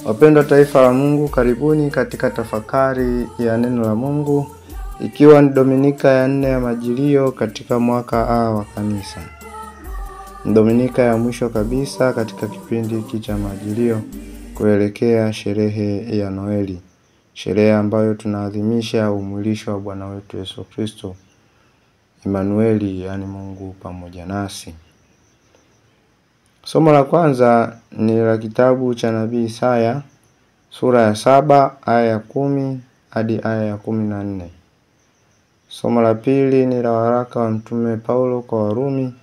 Wapendwa taifa la Mungu, karibuni katika tafakari ya neno la Mungu, ikiwa ni Dominika ya 4 ya Majilio katika mwaka A wa kanisa. Dominika ya mwisho kabisa katika kipindi hiki cha Majilio kuelekea sherehe ya Noeli, sherehe ambayo tunaadhimisha umwilisho wa Bwana wetu Yesu Kristo, Emmanueli, yani Mungu pamoja nasi. Somo la kwanza ni la kitabu cha nabii Isaya, sura ya 7 aya ya 10 hadi aya ya 14. Somo la pili ni la waraka wa mtume Paulo kwa Warumi,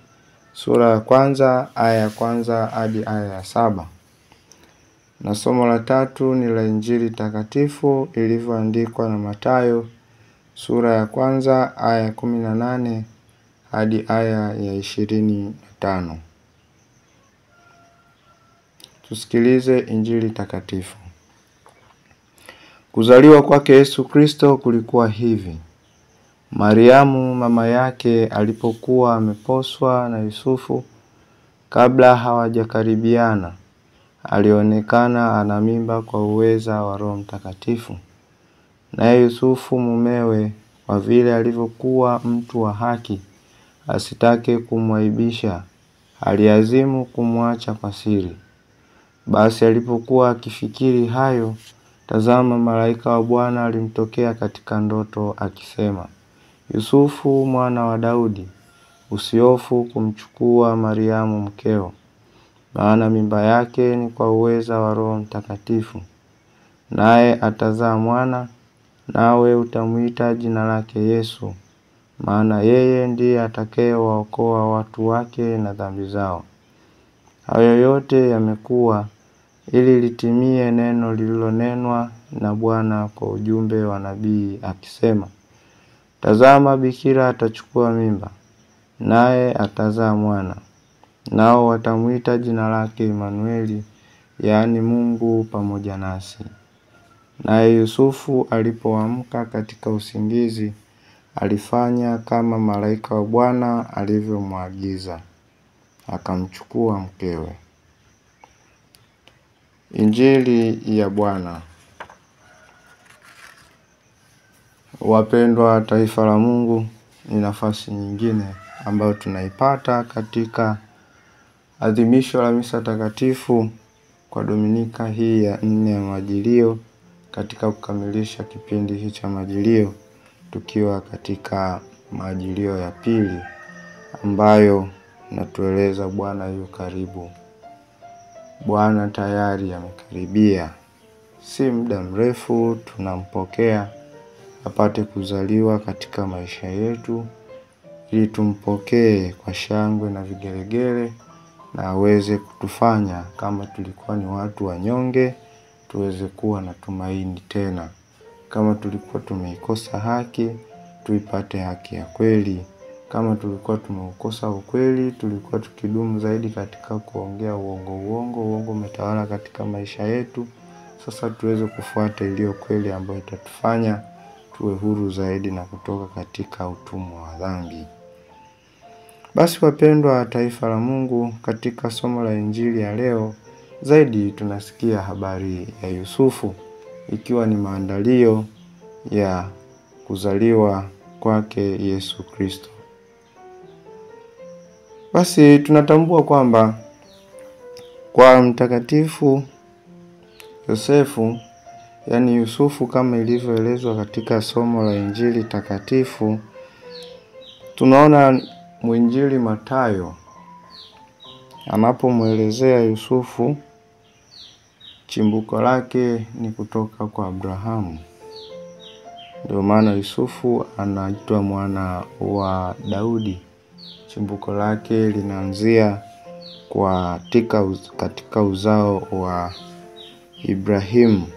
sura ya 1 aya ya 1 hadi aya ya 7. Na somo la tatu ni la Injili takatifu ilivyoandikwa na Mathayo, sura ya 1 aya ya 18 hadi aya ya 25. Tusikilize Injili takatifu. Kuzaliwa kwake Yesu Kristo kulikuwa hivi. Mariamu mama yake alipokuwa ameposwa na Yusufu, kabla hawajakaribiana, alionekana ana mimba kwa uweza wa Roho Mtakatifu. Naye Yusufu mumewe, kwa vile alivyokuwa mtu wa haki, asitake kumwaibisha, aliazimu kumwacha kwa siri. Basi alipokuwa akifikiri hayo, tazama, malaika wa Bwana alimtokea katika ndoto akisema, Yusufu mwana wa Daudi, usihofu kumchukua Mariamu mkeo, maana mimba yake ni kwa uweza wa Roho Mtakatifu. Naye atazaa mwana, nawe utamuita jina lake Yesu, maana yeye ndiye atakayewaokoa watu wake na dhambi zao. Hayo yote yamekuwa ili litimie neno lililonenwa na Bwana kwa ujumbe wa nabii akisema, tazama, bikira atachukua mimba, naye atazaa mwana, nao watamuita jina lake Emmanueli, yaani Mungu pamoja nasi. Naye Yusufu alipoamka katika usingizi, alifanya kama malaika wa Bwana alivyomwagiza, akamchukua mkewe. Injili ya Bwana. Wapendwa taifa la Mungu, ni nafasi nyingine ambayo tunaipata katika adhimisho la misa takatifu kwa Dominika hii ya 4 ya Majilio, katika kukamilisha kipindi hiki cha Majilio, tukiwa katika Majilio ya pili ambayo natueleza Bwana yu karibu. Bwana tayari amekaribia. Si muda mrefu tunampokea apate kuzaliwa katika maisha yetu, ili tumpokee kwa shangwe na vigelegele, na aweze kutufanya kama tulikuwa ni watu wanyonge tuweze kuwa na tumaini tena. Kama tulikuwa tumeikosa haki, tuipate haki ya kweli. Kama tulikuwa tumeukosa ukweli, tulikuwa tukidumu zaidi katika kuongea uongo umetawala katika maisha yetu, sasa tuweze kufuata iliyo kweli ambayo itatufanya tuwe huru zaidi na kutoka katika utumwa wa dhambi. Basi wapendwa taifa la Mungu, katika somo la Injili ya leo zaidi tunasikia habari ya Yusufu, ikiwa ni maandalio ya kuzaliwa kwake Yesu Kristo. Basi tunatambua kwamba kwa mtakatifu Yosefu, yani Yusufu, kama ilivyoelezwa katika somo la Injili takatifu, tunaona mwinjili Mathayo anapomwelezea Yusufu, chimbuko lake ni kutoka kwa Abrahamu. Ndio maana Yusufu anaitwa mwana wa Daudi. Chimbuko lake linaanzia katika uzao wa Ibrahimu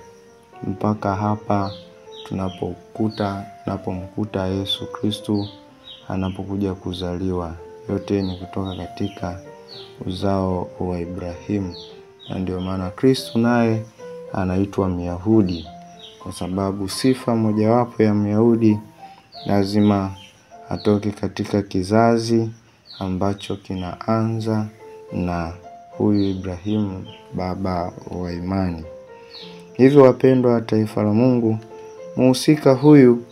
mpaka hapa tunapomkuta Yesu Kristo anapokuja kuzaliwa. Yote ni kutoka katika uzao wa Ibrahimu. Na ndio maana Kristo naye anaitwa Myahudi, kwa sababu sifa mojawapo ya Myahudi lazima atoke katika kizazi ambacho kinaanza na huyu Ibrahimu, baba wa imani. Hivyo wapendwa taifa la Mungu, mhusika huyu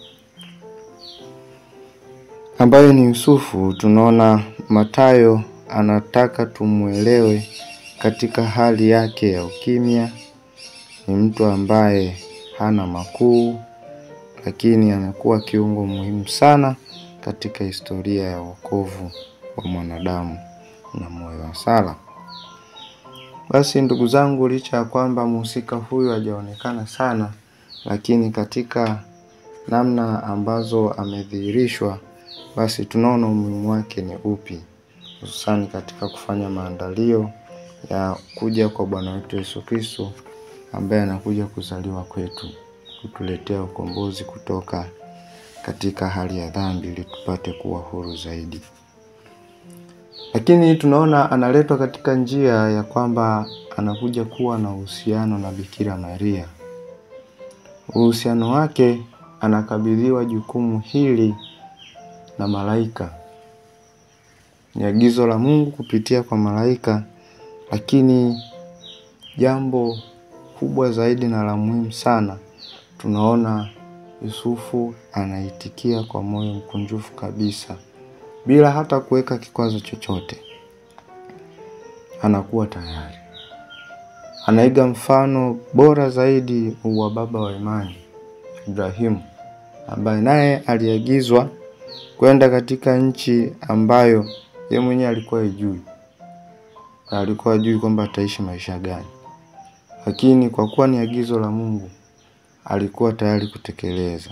ambaye ni Yusufu, tunaona Mathayo anataka tumuelewe katika hali yake ya ukimya. Ni mtu ambaye hana makuu, lakini anakuwa kiungo muhimu sana katika historia ya wokovu wa mwanadamu na moyo wa sala. Basi ndugu zangu, licha ya kwamba mhusika huyu hajaonekana sana, lakini katika namna ambazo amedhihirishwa, basi tunaona umuhimu wake ni upi, hususani katika kufanya maandalio ya kuja kwa Bwana wetu Yesu Kristo, ambaye anakuja kuzaliwa kwetu, kutuletea ukombozi kutoka katika hali ya dhambi ili tupate kuwa huru zaidi. Lakini tunaona analetwa katika njia ya kwamba anakuja kuwa na uhusiano na Bikira Maria. Uhusiano wake, anakabidhiwa jukumu hili na malaika. Ni agizo la Mungu kupitia kwa malaika, lakini jambo kubwa zaidi na la muhimu sana, tunaona Yusufu anaitikia kwa moyo mkunjufu kabisa, bila hata kuweka kikwazo chochote. Anakuwa tayari. Anaiga mfano bora zaidi wa baba wa imani, Ibrahimu, ambaye naye aliagizwa kwenda katika nchi ambayo yeye mwenyewe alikuwa hajui. Alikuwa hajui kwamba ataishi maisha gani. Lakini kwa kuwa ni agizo la Mungu, alikuwa tayari kutekeleza.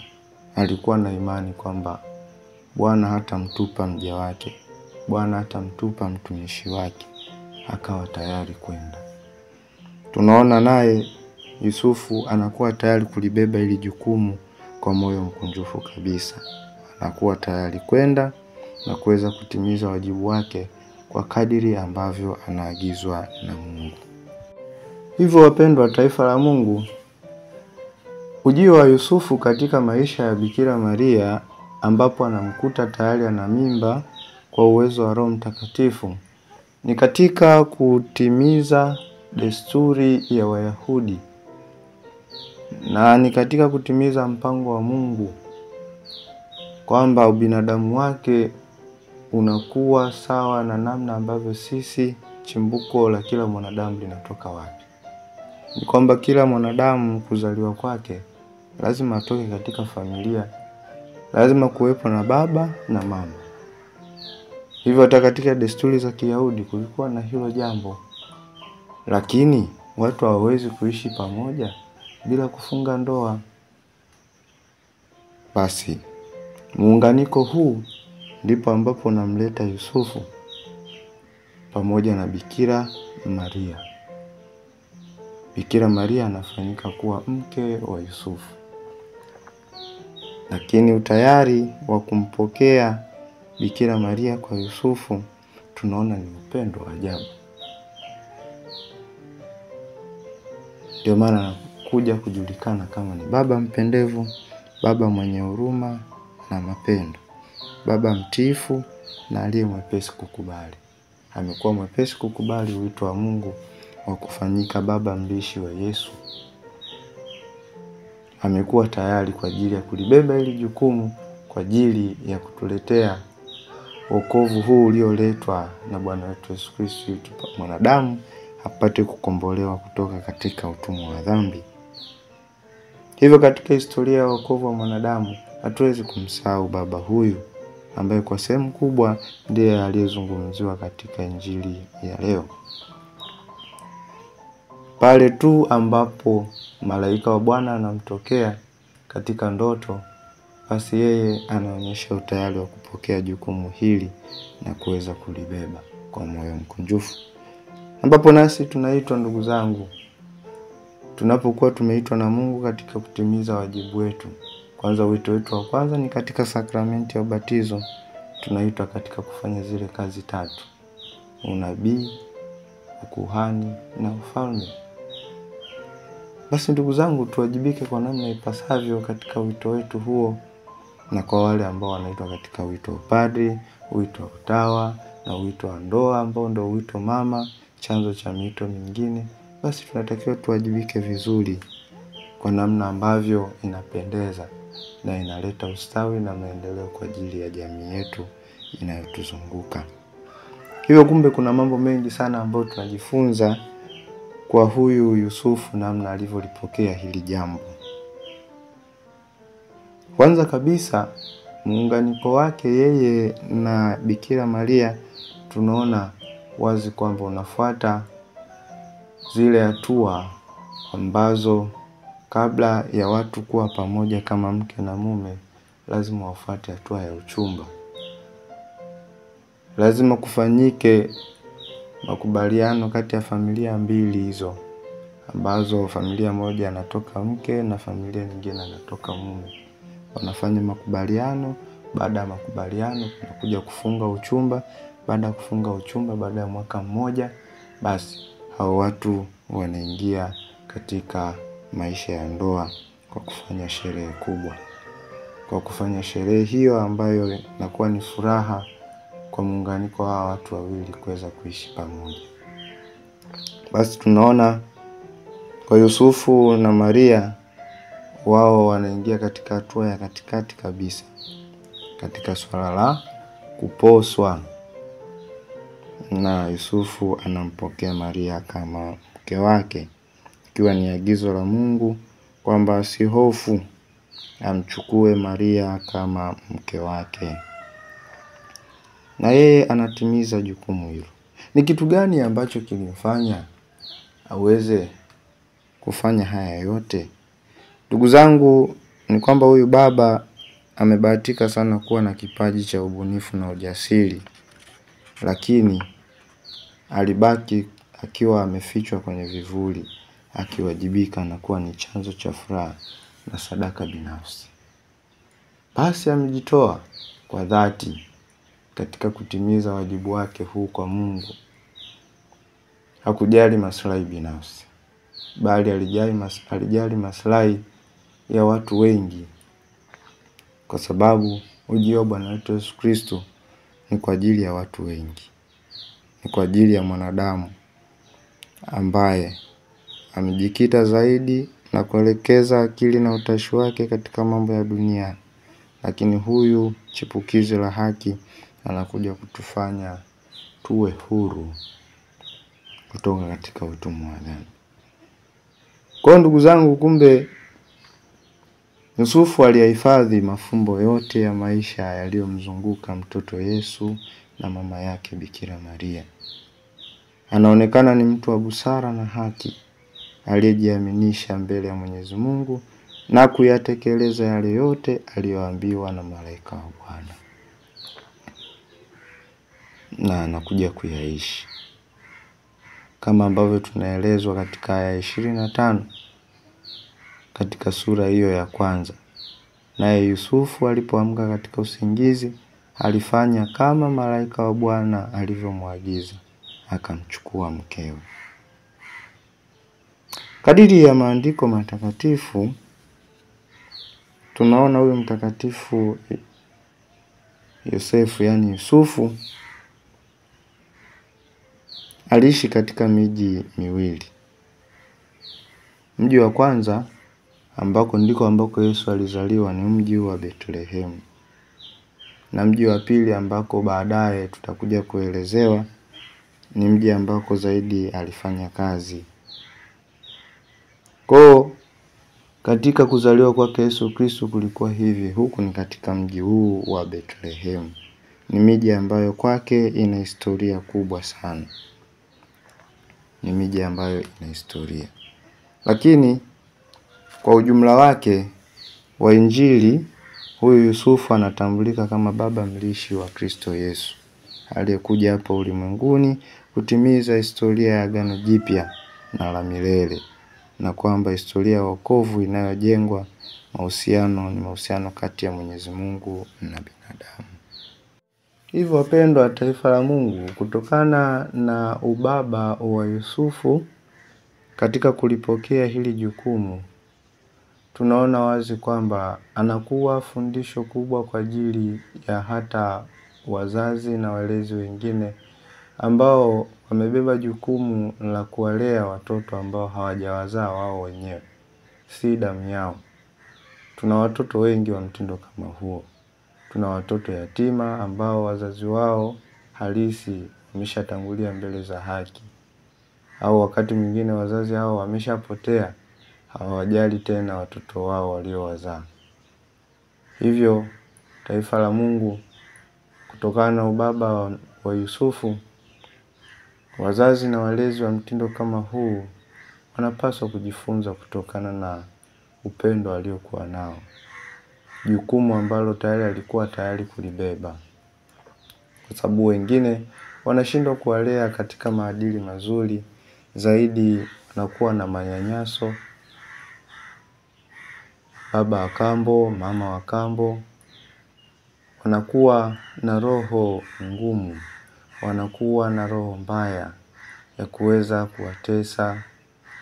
Alikuwa na imani kwamba Bwana hatamtupa mja wake, Bwana hatamtupa mtumishi wake, akawa tayari kwenda. Tunaona naye Yusufu anakuwa tayari kulibeba ili jukumu kwa moyo mkunjufu kabisa. Anakuwa tayari kwenda na kuweza kutimiza wajibu wake kwa kadiri ambavyo anaagizwa na Mungu. Hivyo wapendwa taifa la Mungu, ujio wa Yusufu katika maisha ya Bikira Maria, ambapo anamkuta tayari ana mimba kwa uwezo wa Roho Mtakatifu, ni katika kutimiza desturi ya Wayahudi, na ni katika kutimiza mpango wa Mungu, kwamba ubinadamu wake unakuwa sawa na namna ambavyo sisi, chimbuko la kila mwanadamu linatoka wapi. Ni kwamba kila mwanadamu kuzaliwa kwake lazima atoke katika familia, lazima kuwepo na baba na mama. Hivyo hata katika desturi za Kiyahudi kulikuwa na hilo jambo. Lakini watu hawawezi kuishi pamoja bila kufunga ndoa. Basi muunganiko huu ndipo ambapo namleta Yusufu pamoja na Bikira Maria. Bikira Maria anafanyika kuwa mke wa Yusufu. Lakini utayari wa kumpokea Bikira Maria kwa Yusufu, tunaona ni upendo wa ajabu. Ndio maana anakuja kujulikana kama ni baba mpendevu, baba mwenye huruma na mapendo, baba mtiifu na aliye mwepesi kukubali. Amekuwa mwepesi kukubali wito wa Mungu wa kufanyika baba mlishi wa Yesu. Amekuwa tayari kwa ajili ya kulibeba hili jukumu, kwa ajili ya kutuletea wokovu huu ulioletwa na Bwana wetu Yesu Kristo, mwanadamu apate kukombolewa kutoka katika utumwa wa dhambi. Hivyo katika historia ya wokovu wa mwanadamu, hatuwezi kumsahau baba huyu, ambaye kwa sehemu kubwa ndiye aliyezungumziwa katika Injili ya leo. Pale tu ambapo malaika wa Bwana anamtokea katika ndoto, basi yeye anaonyesha utayari wa kupokea jukumu hili na kuweza kulibeba kwa moyo mkunjufu. Ambapo nasi tunaitwa, ndugu zangu, tunapokuwa tumeitwa na Mungu katika kutimiza wajibu wetu. Kwanza, wito wetu wa kwanza ni katika sakramenti ya ubatizo. Tunaitwa katika kufanya zile kazi tatu: unabii, ukuhani na ufalme. Basi ndugu zangu, tuwajibike kwa namna ipasavyo katika wito wetu huo, na kwa wale ambao wanaitwa katika wito wa padri, wito wa utawa na wito wa ndoa ambao ndio wito mama, chanzo cha mito mingine, basi tunatakiwa tuwajibike vizuri kwa namna ambavyo inapendeza na inaleta ustawi na maendeleo kwa ajili ya jamii yetu inayotuzunguka. Hivyo kumbe kuna mambo mengi sana ambayo tunajifunza kwa huyu Yusufu, namna alivyolipokea hili jambo. Kwanza kabisa, muunganiko wake yeye na Bikira Maria tunaona wazi kwamba unafuata zile hatua ambazo kabla ya watu kuwa pamoja kama mke na mume, lazima wafuate hatua ya uchumba. Lazima kufanyike makubaliano kati ya familia mbili hizo, ambazo familia moja anatoka mke na familia nyingine anatoka mume. Wanafanya makubaliano, baada ya makubaliano tunakuja kufunga uchumba. Baada ya kufunga uchumba, baada ya mwaka mmoja, basi hao watu wanaingia katika maisha ya ndoa kwa kufanya sherehe kubwa. Kwa kufanya sherehe hiyo ambayo inakuwa ni furaha kwa muunganiko wa watu wawili kuweza kuishi pamoja. Basi tunaona kwa Yusufu na Maria, wao wanaingia katika hatua ya katikati kabisa katika swala la kuposwa, na Yusufu anampokea Maria kama mke wake, ikiwa ni agizo la Mungu kwamba asihofu, amchukue Maria kama mke wake, na yeye anatimiza jukumu hilo. Ni kitu gani ambacho kilimfanya aweze kufanya haya yote? Ndugu zangu, ni kwamba huyu baba amebahatika sana kuwa na kipaji cha ubunifu na ujasiri, lakini alibaki akiwa amefichwa kwenye vivuli, akiwajibika na kuwa ni chanzo cha furaha na sadaka binafsi. Basi amejitoa kwa dhati katika kutimiza wajibu wake huu kwa Mungu. Hakujali maslahi binafsi, bali alijali maslahi ya watu wengi, kwa sababu ujio wa Bwana wetu Yesu Kristo ni kwa ajili ya watu wengi. Ni kwa ajili ya mwanadamu ambaye amejikita zaidi na kuelekeza akili na utashi wake katika mambo ya dunia. Lakini huyu chipukizi la haki anakuja kutufanya tuwe huru kutoka katika utumwa wa dhambi. Kwa ndugu zangu, kumbe Yusufu aliyahifadhi mafumbo yote ya maisha yaliyomzunguka mtoto Yesu na mama yake Bikira Maria. Anaonekana ni mtu wa busara na haki, aliyejiaminisha mbele ya Mwenyezi Mungu na kuyatekeleza yale yote aliyoambiwa na malaika wa Bwana, na anakuja kuyaishi kama ambavyo tunaelezwa katika aya 25 katika sura hiyo ya kwanza. Naye Yusufu alipoamka katika usingizi, alifanya kama malaika wa Bwana alivyomwagiza, akamchukua mkewe. Kadiri ya maandiko matakatifu, tunaona huyu mtakatifu Yosefu, yani Yusufu, aliishi katika miji miwili. Mji wa kwanza ambako Yesu alizaliwa ni mji wa Bethlehemu, na mji wa pili ambako baadaye tutakuja kuelezewa ni mji ambako zaidi alifanya kazi. Kwa katika kuzaliwa kwake Yesu Kristo kulikuwa hivi, huku ni katika mji huu wa Bethlehemu. Ni miji ambayo kwake ina historia kubwa sana. Ni miji ambayo ina historia. Lakini kwa ujumla wake wa Injili, huyu Yusufu anatambulika kama baba mlishi wa Kristo Yesu, aliyekuja hapa ulimwenguni kutimiza historia ya Agano Jipya na la milele, na kwamba historia ya wokovu inayojengwa ni mahusiano kati ya Mwenyezi Mungu na binadamu. Hivyo wapendwa taifa la Mungu, kutokana na ubaba wa Yusufu katika kulipokea hili jukumu, tunaona wazi kwamba anakuwa fundisho kubwa kwa ajili ya hata wazazi na walezi wengine ambao wamebeba jukumu la kuwalea watoto ambao hawajawazaa wao wenyewe, si damu yao. Tuna watoto wengi wa mtindo kama huo. Tuna watoto yatima ambao wazazi wao halisi wameshatangulia mbele za haki, au wakati mwingine wazazi hao wameshapotea, hawajali tena watoto wao waliowazaa. Hivyo taifa la Mungu, kutokana na ubaba wa Yusufu, wazazi na walezi wa mtindo kama huu wanapaswa kujifunza kutokana na upendo aliokuwa nao, jukumu ambalo tayari alikuwa tayari kulibeba. Kwa sababu wengine wanashindwa kuwalea katika maadili mazuri, zaidi wanakuwa na manyanyaso, baba wa kambo, mama wa kambo, wanakuwa na roho ngumu, wanakuwa na roho mbaya ya kuweza kuwatesa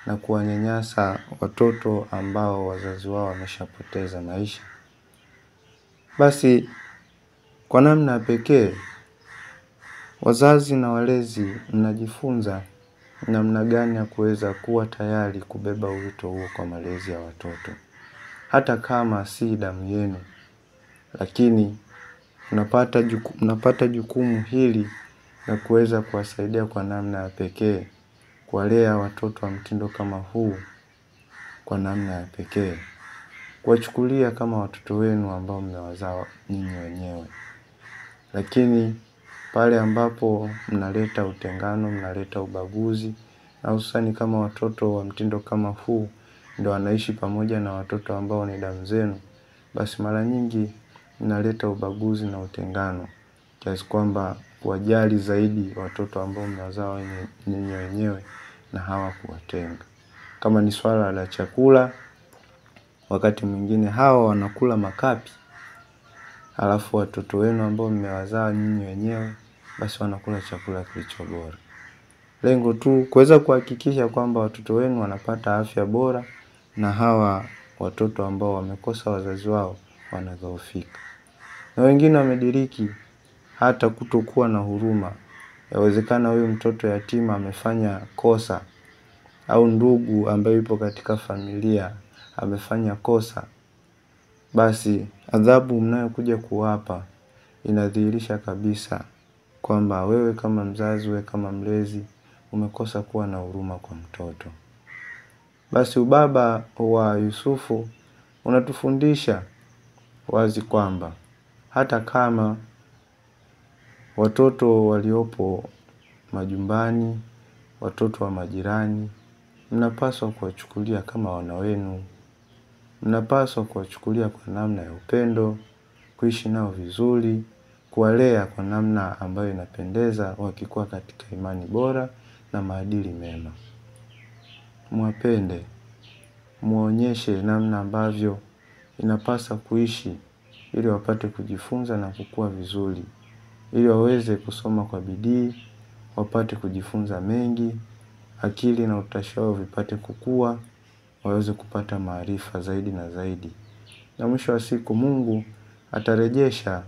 na kuwanyanyasa watoto ambao wazazi wao wameshapoteza maisha. Basi kwa namna pekee, wazazi na walezi mnajifunza namna gani ya kuweza kuwa tayari kubeba wito huo kwa malezi ya watoto. Hata kama si damu yenu, lakini mnapata jukumu hili na kuweza kuwasaidia kwa namna ya pekee, kuwalea watoto wa mtindo kama huu kwa namna ya pekee, kuwachukulia kama watoto wenu ambao mmewazaa nyinyi wenyewe. Lakini pale ambapo mnaleta utengano, mnaleta ubaguzi, na hususani kama watoto wa mtindo kama huu ndio wanaishi pamoja na watoto ambao ni damu zenu, basi mara nyingi mnaleta ubaguzi na utengano, kiasi kwamba kuwajali zaidi watoto ambao mmewazaa nyinyi wenyewe na hawa kuwatenga. Kama ni swala la chakula, wakati mwingine hawa wanakula makapi, halafu watoto wenu ambao mmewazaa nyinyi wenyewe basi wanakula chakula kilicho bora. Lengo tu kuweza kuhakikisha kwamba watoto wenu wanapata afya bora, na hawa watoto ambao wamekosa wazazi wao wanadhoofika. Na wengine wamediriki hata kutokuwa na huruma. Yawezekana huyu mtoto yatima amefanya kosa, au ndugu ambaye yupo katika familia amefanya kosa, basi adhabu mnayokuja kuwapa inadhihirisha kabisa kwamba wewe kama mzazi, wewe kama mlezi umekosa kuwa na huruma kwa mtoto. Basi ubaba wa Yusufu unatufundisha wazi kwamba hata kama watoto waliopo majumbani, watoto wa majirani, mnapaswa kuwachukulia kama wana wenu. Mnapaswa kuwachukulia kwa namna ya upendo, kuishi nao vizuri, kuwalea kwa namna ambayo inapendeza wakikuwa katika imani bora na maadili mema. Mwapende, muonyeshe namna ambavyo inapasa kuishi ili wapate kujifunza na kukua vizuri, ili waweze kusoma kwa bidii, wapate kujifunza mengi, akili na utashi wao vipate kukua, waweze kupata maarifa zaidi na zaidi. Na mwisho wa siku Mungu atarejesha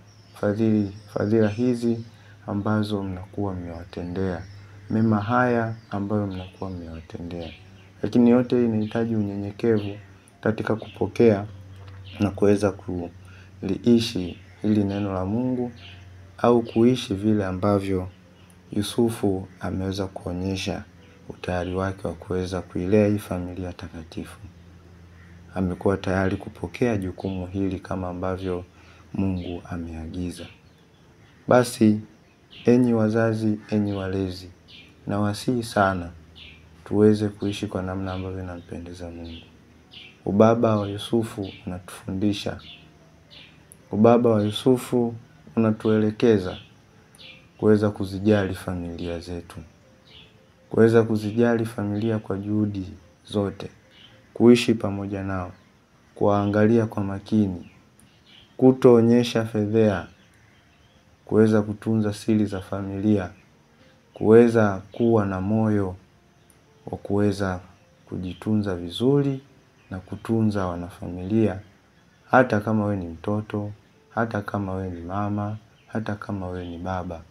fadhila hizi ambazo mnakuwa mmewatendea, mema haya ambayo mnakuwa mmewatendea. Lakini yote hii inahitaji unyenyekevu katika kupokea na kuweza kuliishi hili neno la Mungu, au kuishi vile ambavyo Yusufu ameweza kuonyesha utayari wake wa kuweza kuilea hii familia takatifu. Amekuwa tayari kupokea jukumu hili kama ambavyo Mungu ameagiza. Basi enyi wazazi, enyi walezi, nawasihi sana tuweze kuishi kwa namna ambavyo inampendeza Mungu. Ubaba wa Yusufu unatufundisha. Ubaba wa Yusufu unatuelekeza kuweza kuzijali familia zetu, kuweza kuzijali familia kwa juhudi zote, kuishi pamoja nao, kuangalia kwa makini, kutoonyesha fedheha, kuweza kutunza siri za familia, kuweza kuwa na moyo wa kuweza kujitunza vizuri na kutunza wanafamilia. Hata kama we ni mtoto, hata kama we ni mama, hata kama we ni baba,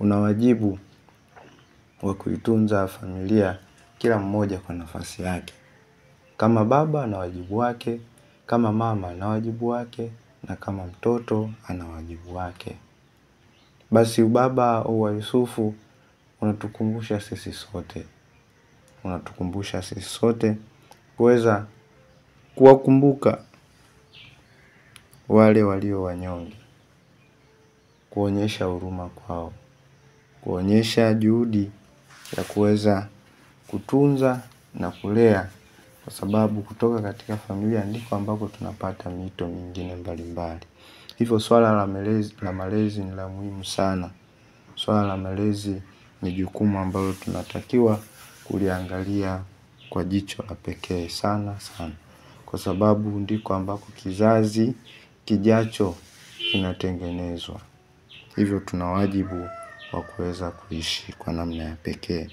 una wajibu wa kuitunza familia, kila mmoja kwa nafasi yake. Kama baba ana wajibu wake, kama mama ana wajibu wake, na kama mtoto ana wajibu wake. Basi ubaba wa Yusufu unatukumbusha sisi sote kuweza kuwakumbuka wale walio wanyonge, kuonyesha huruma kwao, kuonyesha juhudi ya kuweza kutunza na kulea, kwa sababu kutoka katika familia ndiko ambako tunapata mito mingine mbalimbali. Hivyo swala la malezi ni la muhimu sana. Swala la malezi ni jukumu ambalo tunatakiwa kuliangalia kwa jicho la pekee sana, kwa sababu ndiko ambako kizazi kijacho kinatengenezwa. Hivyo tuna wajibu wa kuweza kuishi kwa namna ya pekee.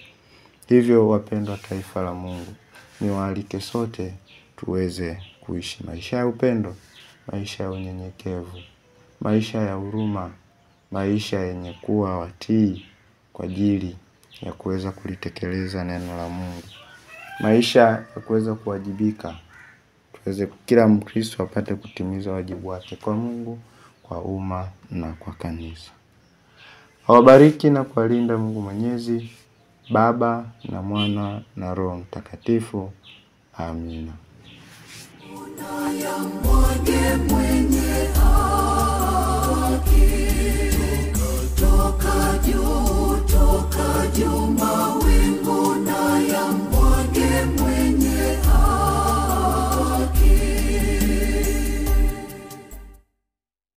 Hivyo wapendwa taifa la Mungu, niwaalike sote tuweze kuishi maisha ya upendo, maisha ya unyenyekevu, maisha ya huruma, maisha yenye kuwa watii kwa ajili ya kuweza kulitekeleza neno la Mungu, maisha ya kuweza kuwajibika, tuweze kila Mkristo apate kutimiza wajibu wake kwa Mungu, kwa umma na kwa kanisa. Awabariki na kuwalinda Mungu Mwenyezi, Baba na Mwana na Roho Mtakatifu. Amina. Mwenye haki